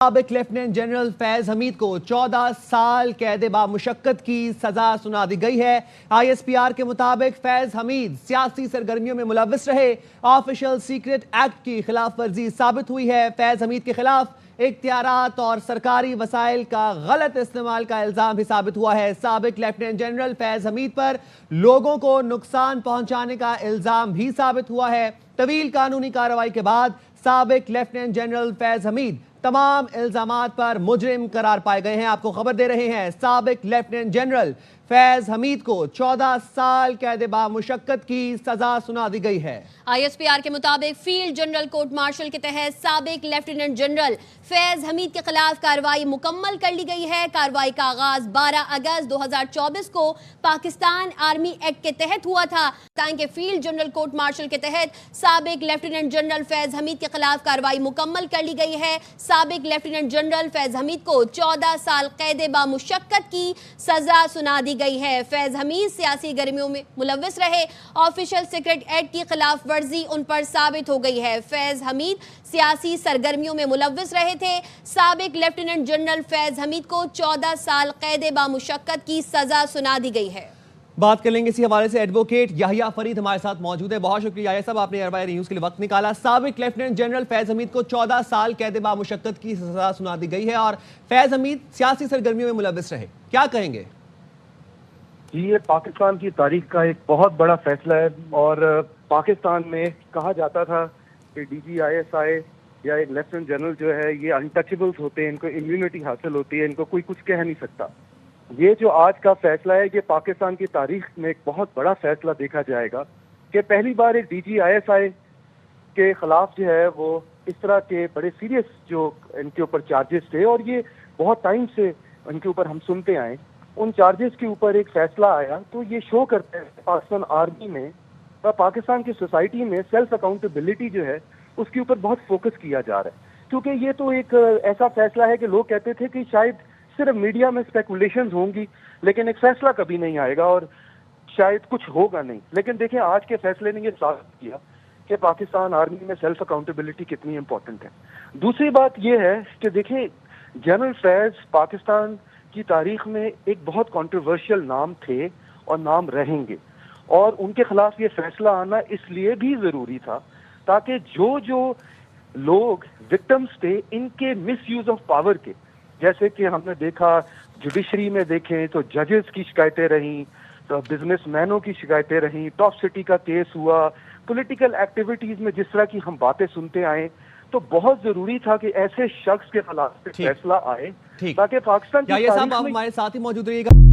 سابق lieutenant general فیض حمید کو 14 سال قید بامشقت کی سزا سنا دی گئی ہے۔ ISPR کے مطابق فیض حمید سیاسی سرگرمیوں میں ملوث رہے، آفیشل سیکرٹ ایکٹ کی خلاف ورزی ثابت ہوئی ہے۔ فیض حمید کے خلاف اختیارات اور سرکاری وسائل کا غلط استعمال کا الزام بھی ثابت ہوا ہے۔ سابق لیفٹیننٹ جنرل فیض حمید پر لوگوں کو نقصان پہنچانے کا الزام بھی ثابت ہوا ہے۔ طویل قانونی کارروائی کے بعد سابق لیفٹیننٹ جنرل فیض حمید تمام الزامات پر مجرم قرار پائے گئے ہیں۔ آپ کو خبر دے رہے ہیں، سابق لیفٹیننٹ جنرل فیض حمید کو 14 سال قید بامشقت کی سزا سنا دی گئی ہے۔ ISPR کے مطابق field general court marshal K تحت سابق لیفٹیننٹ جنرل فیض حمید کے خلاف کارروائی مکمل کر لی گئی ہے۔ کارروائی کا آغاز 12 اگست 2024 کو پاکستان آرمی ایکٹ کے تحت ہوا تھا۔ کہ field general court marshal K تحت سابق لیفٹیننٹ جنرل فیض حمید کے خلاف کارروائی مکمل کر لی گئی ہے۔ سابق لیفٹیننٹ جنرل فیض حمید کو 14 سال قید بامشقت کی سزا سنا دی گئی ہے۔ فیض حمید سیاسی گرمیوں میں ملوث رہے، آفیشل سیکرٹ ایکٹ کی خلاف ورزی ان پر ثابت ہو گئی ہے۔ فیض حمید سیاسی سرگرمیوں میں ملوث رہے تھے۔ سابق لیفٹیننٹ جنرل فیض حمید کو 14 سال قید بامشقت کی سزا سنا دی گئی ہے۔ بات کر لیں گے اسی حوالے سے ایڈوکیٹ یحییٰ فرید ہمارے ساتھ موجود ہے۔ بہت شکریہ یحییٰ صاحب، آپ نے اربع نیوز کے لیے وقت نکالا۔ سابق لیفٹیننٹ جنرل فیض حمید کو 14 سال قید بامشقت کی سزا سنا دی گئی ہے اور فیض حمید سیاسی سرگرمیوں میں ملوث رہے، کیا کہیں گے؟ جی، یہ پاکستان کی تاریخ کا ایک بہت بڑا فیصلہ ہے اور پاکستان میں کہا جاتا تھا کہ DGISI یا ایک لیفٹیننٹ جنرل جو ہے یہ انٹچیبلز ہوتے ہیں، ان کو امیونٹی حاصل ہوتی ہے، ان کو کوئی کچھ کہہ نہیں سکتا۔ یہ جو آج کا فیصلہ ہے یہ پاکستان کی تاریخ میں ایک بہت بڑا فیصلہ دیکھا جائے گا کہ پہلی بار ایک DGISI کے خلاف جو ہے وہ اس طرح کے بڑے سیریس جو ان کے اوپر چارجز تھے اور یہ بہت ٹائم سے ان کے اوپر ہم سنتے آئے، ان چارجز کے اوپر ایک فیصلہ آیا تو یہ شو کرتے ہیں پاکستان آرمی میں اور پاکستان کی سوسائٹی میں سیلف اکاؤنٹیبلٹی جو ہے اس کے اوپر بہت فوکس کیا جا رہا ہے، کیونکہ یہ تو ایک ایسا فیصلہ ہے کہ لوگ کہتے تھے کہ شاید صرف میڈیا میں اسپیکولیشنز ہوں گی لیکن ایک فیصلہ کبھی نہیں آئے گا اور شاید کچھ ہوگا نہیں، لیکن دیکھیں آج کے فیصلے نے یہ ثابت کیا کہ پاکستان آرمی میں سیلف اکاؤنٹیبلٹی کتنی امپورٹنٹ ہے۔ دوسری بات یہ ہے کہ دیکھیں جنرل فیض پاکستان کی تاریخ میں ایک بہت کنٹروورشل نام تھے اور نام رہیں گے، اور ان کے خلاف یہ فیصلہ آنا اس لیے بھی ضروری تھا تاکہ جو لوگ وکٹمز تھے ان کے مس یوز آف پاور کے، جیسے کہ ہم نے دیکھا جوڈیشری میں دیکھیں تو ججز کی شکایتیں رہیں، تو بزنس مینوں کی شکایتیں رہیں، ٹاپ سٹی کا کیس ہوا، پولیٹیکل ایکٹیویٹیز میں جس طرح کی ہم باتیں سنتے آئے، تو بہت ضروری تھا کہ ایسے شخص کے خلاف فیصلہ آئے تاکہ پاکستان کی یحییٰ صاحب تاریخ آپ میں ہمارے ساتھ ہی موجود رہیے گا۔